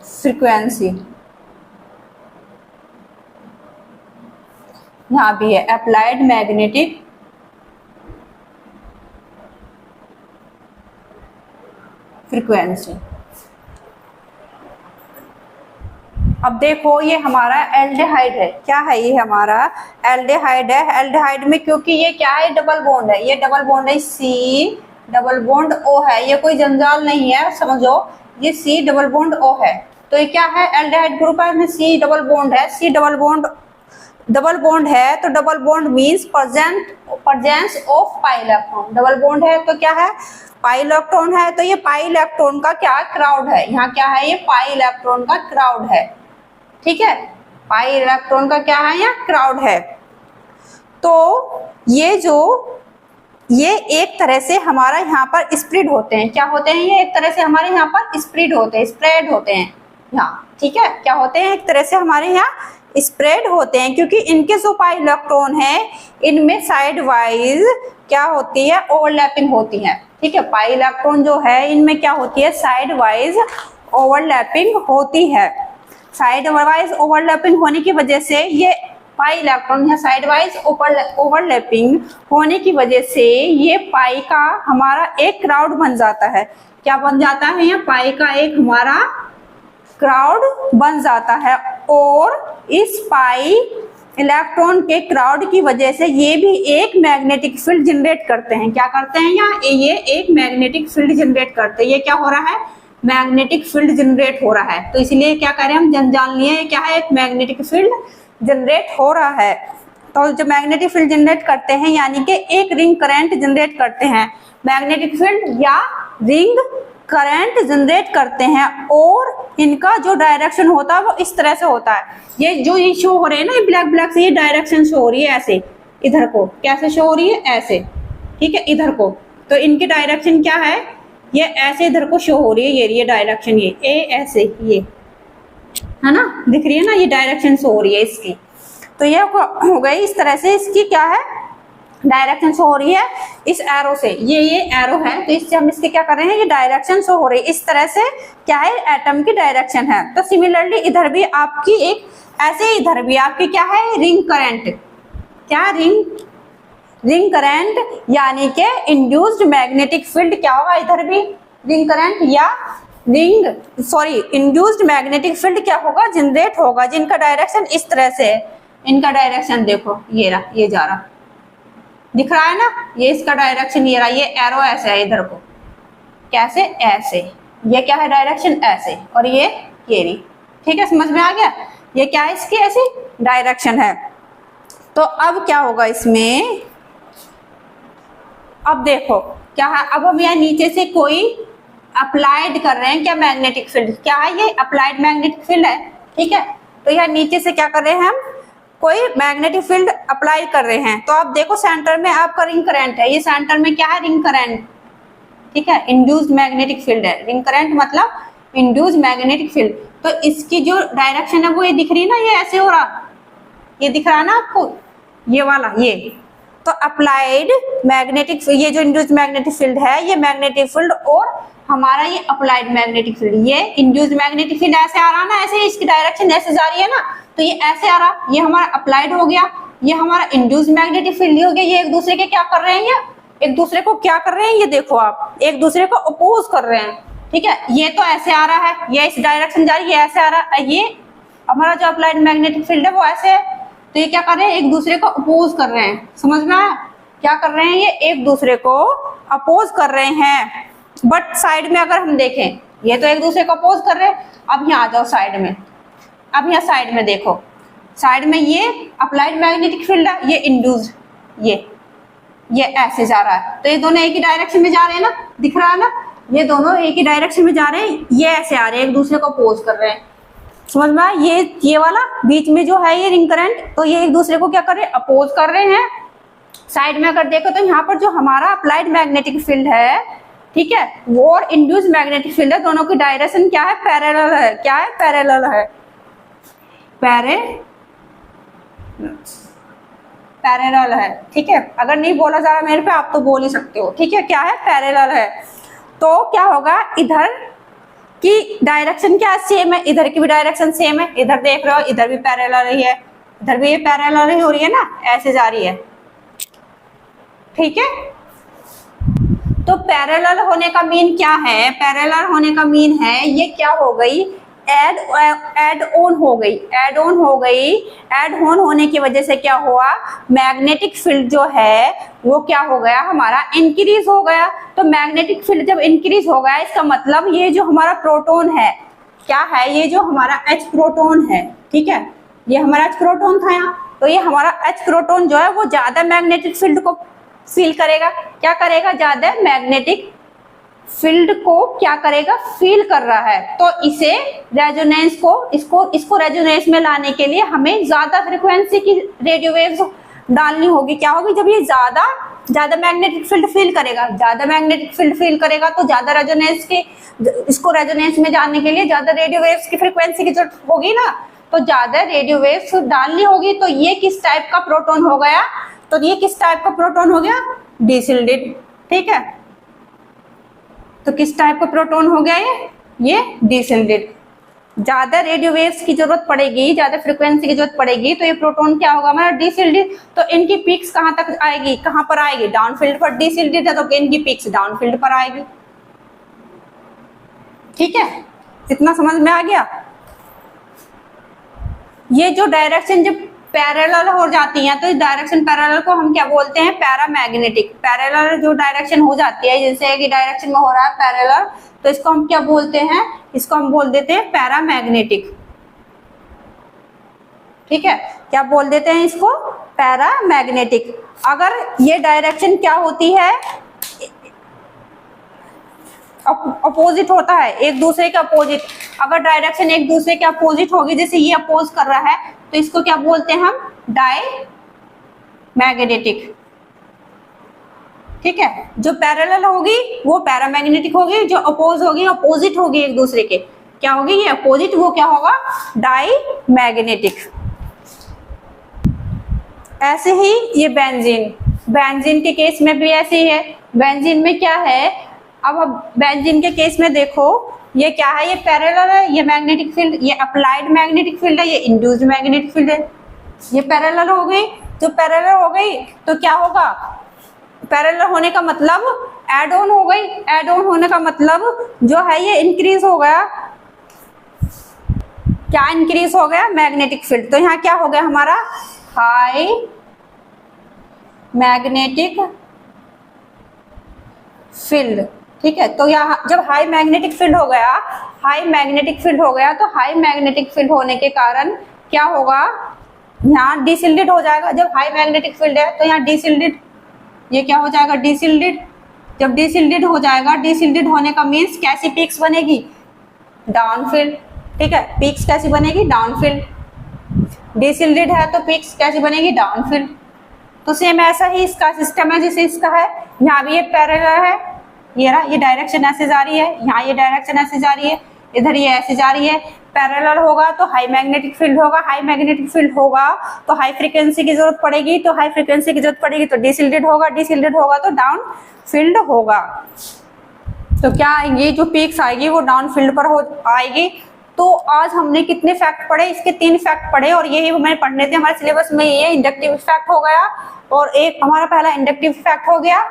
Speaker 1: फ्रीक्वेंसी। यहां भी है अप्लाइड मैग्नेटिक फ्रीक्वेंसी। अब देखो ये हमारा एल्डिहाइड है, क्या है, ये हमारा एल्डिहाइड है। एल्डिहाइड में क्योंकि ये क्या है, डबल बॉन्ड है, ये डबल बॉन्ड है, सी डबल बॉन्ड ओ है, ये कोई जंजाल नहीं है, समझो ये सी डबल बॉन्ड ओ है। तो ये क्या है, एल्डिहाइड ग्रुप है, सी डबल बॉन्ड है, सी डबल बॉन्ड है। तो double bond means presence of pi electron. Double bond है तो क्या है, पाई इलेक्ट्रॉन है। तो ये पाई इलेक्ट्रॉन का क्या क्राउड है, यहाँ क्या है, ये पाई इलेक्ट्रॉन का क्राउड है। ठीक है, पाई इलेक्ट्रॉन का क्या है, यहाँ क्राउड है। तो ये एक तरह से हमारा यहाँ पर स्प्रेड होते हैं। क्या होते हैं, ये एक तरह से हमारे यहाँ पर स्प्रेड होते हैं यहाँ। ठीक है, क्या होते हैं, एक तरह से हमारे यहाँ स्प्रेड होते हैं, क्योंकि इनके जो पाई इलेक्ट्रॉन है इनमें साइड वाइज क्या होती है, ओवरलैपिंग होती है। ठीक है, पाई इलेक्ट्रॉन जो है इनमें क्या होती है, साइड वाइज ओवरलैपिंग होती है। साइड वाइज ओवरलैपिंग होने की वजह से ये पाई इलेक्ट्रॉन यहाँ साइड वाइज ओवरलैपिंग होने की वजह से ये पाई का हमारा एक क्राउड बन जाता है। क्या बन जाता है, यहाँ पाई का एक हमारा क्राउड बन जाता है। और इस पाई इलेक्ट्रॉन के क्राउड की वजह से ये भी एक मैग्नेटिक फील्ड जनरेट करते हैं। क्या करते हैं, यहाँ ये एक मैग्नेटिक फील्ड जनरेट करते हैं। ये क्या हो रहा है, मैग्नेटिक फील्ड जनरेट हो रहा है। तो इसलिए क्या करें हम, जान लिए क्या है, एक मैग्नेटिक फील्ड जनरेट हो रहा है। तो जो मैग्नेटिक फील्ड जनरेट करते हैं यानी कि एक रिंग करंट जनरेट करते हैं, मैग्नेटिक फील्ड या रिंग करंट जनरेट करते हैं। और इनका जो डायरेक्शन होता है वो इस तरह से होता है। ये जो ये शो हो रहे हैं ना, ये ब्लैक से ये डायरेक्शन शो हो रही है ऐसे, इधर को कैसे शो हो रही है, ऐसे। ठीक है, इधर को। तो इनकी डायरेक्शन क्या है, ये ऐसे इधर को शो हो रही है, ये डायरेक्शन, ये ए ऐसे, ये है ना, दिख रही है ना, ये डायरेक्शन शो हो रही है इसकी। तो ये हो गई इस तरह से, इसकी क्या है, डायरेक्शन शो हो रही है इस एरो से। ये एरो है, तो इससे हम इसके क्या कर रहे हैं, ये डायरेक्शन शो हो रही है इस तरह से, क्या है, एटम की डायरेक्शन है। तो सिमिलरली इधर भी आपकी एक ऐसे, इधर भी आपकी क्या है, रिंग करंट, क्या रिंग करंट यानी कि इंड्यूस्ड मैग्नेटिक फील्ड क्या होगा, इधर भी रिंग करंट या इंड्यूस्ड मैग्नेटिक फील्ड क्या होगा, जनरेट होगा, जिनका डायरेक्शन इस तरह से है। इनका डायरेक्शन देखो, ये रहा, ये जा रहा, दिख रहा है ना, ये इसका डायरेक्शन ये रहा, ये एरो ऐसे है इधर को, कैसे, ऐसे, ये क्या है डायरेक्शन ऐसे, और ये रही। ठीक है, समझ में आ गया, ये क्या है, इसकी ऐसी डायरेक्शन है। तो अब क्या होगा इसमें, अब देखो क्या है, अब हम यहाँ नीचे से कोई अप्लाइड कर रहे हैं, क्या, मैग्नेटिक फील्ड, क्या है, ये अप्लाइड मैग्नेटिक फील्ड है। ठीक है, तो यहाँ नीचे से क्या कर रहे हैं हम, कोई मैग्नेटिक फील्ड अप्लाई कर रहे हैं। तो आप देखो सेंटर में आपका रिंग करंट है, ये सेंटर में क्या है, रिंग करंट। ठीक है, इंड्यूस्ड मैग्नेटिक फील्ड है, रिंग करंट मतलब इंड्यूस्ड मैग्नेटिक फील्ड। तो इसकी जो डायरेक्शन है वो ये दिख रही है ना, ये ऐसे हो रहा, ये दिख रहा है ना आपको, ये वाला, ये। तो अप्लाइड मैग्नेटिक, ये जो इंड्यूस्ड मैग्नेटिक फील्ड है, ये मैग्नेटिक फील्ड, और हमारा ये अप्लाइड मैग्नेटिक फील्ड, ये इंड्यूस्ड मैग्नेटिक फील्ड ऐसे आ रहा ना, ऐसे इसकी डायरेक्शन ऐसे जा रही है ना, तो ये ऐसे आ रहा, ये हमारा अप्लाइड हो गया, ये हमारा इंड्यूस मैग्नेटिक फील्ड हो गया। ये एक दूसरे के क्या कर रहे हैं, ये एक दूसरे को क्या कर रहे हैं, ये देखो आप एक दूसरे को अपोज कर रहे हैं, ठीक है। ये तो ऐसे आ रहा है, ये इस डायरेक्शन जा रही है, ये ऐसे आ रहा है, ये हमारा जो अप्लाइड मैग्नेटिक फील्ड है वो ऐसे है। तो ये क्या कर रहे हैं, एक दूसरे को अपोज कर रहे हैं, समझ में आया? क्या कर रहे हैं, ये एक दूसरे को अपोज कर रहे हैं। बट साइड में अगर हम देखें, ये तो एक दूसरे को अपोज कर रहे हैं। अब यहाँ आ जाओ साइड में, अब यहाँ साइड में देखो, साइड में ये अप्लाइड मैग्नेटिक फील्ड है, ये इंड्यूस्ड, ये ऐसे जा रहा है। तो ये दोनों एक ही डायरेक्शन में जा रहे हैं ना, दिख रहा है ना, ये दोनों एक ही डायरेक्शन में जा रहे हैं, ये ऐसे आ रहे हैं, एक दूसरे को अपोज कर रहे हैं, समझ में आया? ये वाला बीच में जो है ये रिंग करंट, तो ये एक दूसरे को क्या कर रहे हैं, अपोज कर रहे हैं। साइड में अगर देखो तो यहाँ पर जो हमारा अप्लाइड मैग्नेटिक फील्ड है, ठीक है, वो और इंड्यूस्ड मैग्नेटिक फील्ड है, दोनों की डायरेक्शन क्या है, पैरेलल है। क्या है, पैरेलल है, पैरेलल है, ठीक है। अगर नहीं बोला जा रहा मेरे पे, आप तो बोल ही सकते हो, ठीक है। क्या है, पैरेलल है। तो क्या होगा, इधर की डायरेक्शन क्या सेम है, इधर की भी डायरेक्शन सेम है। इधर देख रहे हो, इधर भी पैरेलल ही है, इधर भी ये पैरेलल ही हो रही है ना, ऐसे जा रही है, ठीक है। तो पैरेलल होने का मीन क्या है, पैरेलल होने का मीन है ये क्या हो गई, एड ऑन हो गई, एड ऑन हो गई। एड ऑन होने की वजह से क्या हुआ, मैग्नेटिक फील्ड जो है वो क्या हो गया, हमारा इंक्रीज हो गया। तो मैग्नेटिक फील्ड जब इंक्रीज हो गया, इसका मतलब ये जो हमारा प्रोटॉन है, क्या है, ये जो हमारा H प्रोटॉन है, ठीक है, ये हमारा H प्रोटॉन था यहाँ, तो ये हमारा H प्रोटॉन जो है वो ज्यादा मैग्नेटिक फील्ड को फील करेगा। क्या करेगा, ज्यादा मैग्नेटिक फील्ड को क्या करेगा, फील कर रहा है। तो इसे रेजोनेंस को, इसको रेजोनेंस में लाने के लिए हमें ज्यादा फ्रीक्वेंसी की रेडियो वेव्स डालनी होगी। क्या होगी, जब ये ज्यादा मैग्नेटिक फील्ड फील करेगा, ज्यादा मैग्नेटिक फील्ड फील करेगा तो ज्यादा रेजोनेंस की, इसको रेजोनेंस में जाने के लिए ज्यादा रेडियो वेव्स की फ्रीक्वेंसी की जरूरत होगी ना, तो ज्यादा रेडियो वेव्स डालनी होगी। तो ये किस टाइप का प्रोटॉन हो गया, तो ये किस टाइप का प्रोटॉन हो गया, डिसिल्डेड, ठीक है। तो किस टाइप का प्रोटॉन हो गया ये डिसिल्डेड। ज्यादा रेडियो वेव्स की जरूरत पड़ेगी, ज्यादा फ्रीक्वेंसी की जरूरत पड़ेगी, तो ये प्रोटॉन क्या होगा, हमारा डिसिल्डेड। तो इनकी पीक्स कहां तक आएगी, कहां पर आएगी, डाउन फील्ड पर। डिसिल्डेड है तो इनकी पीक्स डाउन फील्ड पर आएगी, ठीक है। इतना समझ में आ गया। ये जो डायरेक्शन जब पैरेलल हो जाती है, तो इस डायरेक्शन पैरेलल को हम क्या बोलते हैं, पैरामैग्नेटिक। पैरेलल जो डायरेक्शन हो जाती है, जैसे एक ही डायरेक्शन में हो रहा है पैरेलल, तो इसको हम क्या बोलते हैं, इसको हम बोल देते हैं पैरामैग्नेटिक, ठीक है। क्या बोल देते हैं इसको, पैरामैग्नेटिक। अगर ये डायरेक्शन क्या होती है, अपोजिट होता है, एक दूसरे के अपोजिट। अगर डायरेक्शन एक दूसरे के अपोजिट होगी, जैसे ये अपोज कर रहा है, तो इसको क्या बोलते हैं हम, डाई मैग्नेटिक, ठीक है। जो पैरेलल होगी वो पैरामैग्नेटिक होगी, जो अपोज होगी अपोजिट होगी एक दूसरे के, क्या होगी, ये अपोजिट, वो क्या होगा, डाई मैग्नेटिक। ऐसे ही ये बेंजीन, बेंजीन के केस में भी ऐसे ही है। बेंजीन में क्या है, अब बेंजीन के केस में देखो, ये क्या है, ये पैरेलल है, ये मैग्नेटिक फील्ड, ये अप्लाइड मैग्नेटिक फील्ड है, ये इंड्यूस्ड मैग्नेटिक फील्ड है। ये पैरेलल हो गई, तो पैरेलल हो गई तो क्या होगा, पैरेलल होने का मतलब एड ऑन हो गई। एड ऑन होने का मतलब जो है ये इंक्रीज हो गया। क्या इंक्रीज हो गया, मैग्नेटिक फील्ड। तो यहाँ क्या हो गया हमारा, हाई मैग्नेटिक फील्ड, ठीक है। तो यहाँ जब हाई मैग्नेटिक फील्ड हो गया, हाई मैग्नेटिक फील्ड हो गया, तो हाई मैग्नेटिक फील्ड होने के कारण क्या होगा, यहाँ डिसिल्डेड हो जाएगा। जब हाई मैग्नेटिक फील्ड है तो यहाँ डिसिल्डेड, ये क्या हो जाएगा, डिसिल्डेड। जब डिसिल्डेड हो जाएगा, डिसिल्डेड होने का मीन्स कैसी पीक्स बनेगी, डाउन फील्ड, ठीक है। पीक्स कैसी बनेगी, डाउन फील्ड। डिसिल्डेड है तो पीक्स कैसी बनेगी, डाउन फील्ड। तो सेम ऐसा ही इसका सिस्टम है जैसे इसका है। यहाँ भी ये पैरेलल है, ये रहा, ये डायरेक्शन ऐसे जा रही है, यहाँ ये डायरेक्शन ऐसे जा रही है, इधर ये ऐसे जा रही है। पैरेलल होगा तो हाई मैग्नेटिक फील्ड होगा, हाई मैग्नेटिक फील्ड होगा तो हाई फ्रीक्वेंसी की जरूरत पड़ेगी, तो हाई फ्रीक्वेंसी की जरूरत पड़ेगी तो डिसिल्डेड होगा, डिसिल्डेड होगा तो डाउन फील्ड होगा। तो क्या आएगी, जो पीक्स आएगी वो डाउन फील्ड पर हो आएगी। तो आज हमने कितने फैक्ट पढ़े, इसके 3 फैक्ट पढ़े और ये हमें पढ़ने थे, हमारे सिलेबस में ये इंडक्टिव इफेक्ट हो गया और एक हमारा पहला इंडक्टिव इफेक्ट हो गया,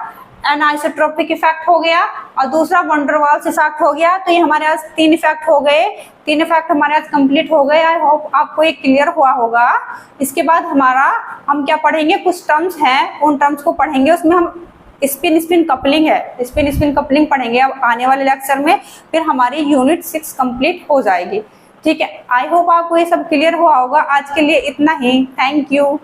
Speaker 1: एनाइसोट्रोपिक इफेक्ट हो गया और दूसरा वैन डर वाल्स इफेक्ट हो गया। तो ये हमारे आज 3 इफेक्ट हो गए, 3 इफेक्ट हमारे आज कंप्लीट हो गए। आई होप आपको ये क्लियर हुआ होगा। इसके बाद हम क्या पढ़ेंगे, कुछ टर्म्स हैं, उन टर्म्स को पढ़ेंगे, उसमें हम स्पिन स्पिन कपलिंग है, स्पिन स्पिन कपलिंग पढ़ेंगे अब आने वाले लेक्चर में, फिर हमारी यूनिट 6 कंप्लीट हो जाएगी। ठीक है, आई होप आपको ये सब क्लियर हुआ होगा। आज के लिए इतना ही, थैंक यू।